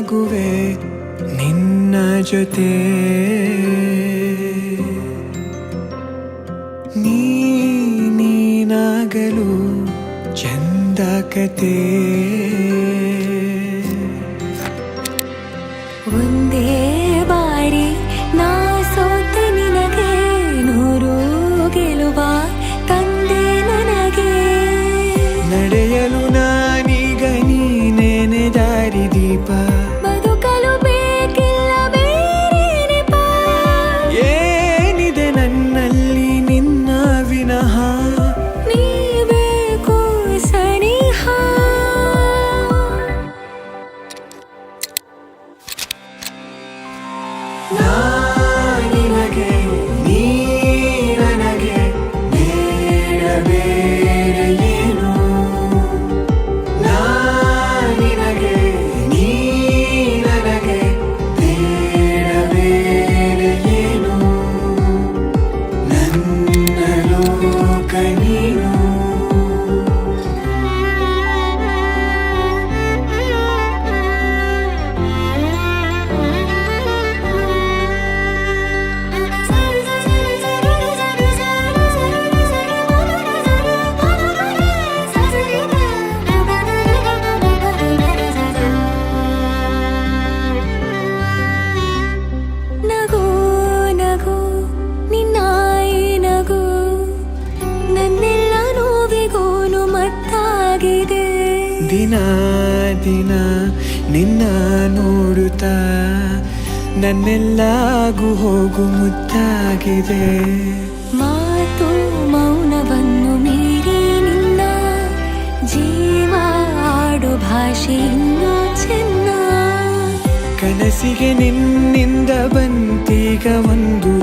ಸಾಗುವೆ ನಿನ್ನ ಜೊತೆ. ನೀನಾಗಲು ಚಂದ ಕತೆ. ಒಂದೇ ಬಾರಿ ನಾ ಸೋತ ನಿನಗೆ ನೂರು ಗೆಲುವ ತಂದೆ ನನಗೆ. ನಡೆಯಲು ನಾನೀಗ ನೀನೇನೆ ದಾರಿ ದೀಪ. ಬದುಕಲು ಬೇಕಿಲ್ಲ ಬೇರೆ ನೆಪ. ಏನಿದೆ ನನ್ನಲ್ಲಿ ನಿನ್ನ ವಿನಃ. ನೀ ಬೇಕು ಸನಿಹ. ನಿನಗೆ ನೀ ನನಗೆ ಬೇಡ ಬೇರೆ ಏನು. ನಿನಗೆ ನೀ ನನಗೆ ಬೇಡ ಬೇರೆ ಏನು. ನನ್ನ ಲೋಕ ನೀನು. ನಗು ನಗು ನಿನ್ನಾಯಿ ನಗು ನನ್ನೆಲ್ಲ ನೋವಿಗೋನು ಮತ್ತಾಗಿದೆ. ದಿನ ದಿನ ನಿನ್ನ ನೋಡುತ್ತಾ ನನ್ನೆಲ್ಲಾಗು ಹೋಗು ಮುತ್ತಾಗಿದೆ. ಮಾತು ಮೌನವನ್ನು ಮೀರಿ ನಿನ್ನ ಜೀವ ಆಡು ಭಾಷೆ ಇನ್ನೂ ಚೆನ್ನ. ಕನಸಿಗೆ ನಿನ್ನಿಂದ ಬಂತೀಗ ಒಂದು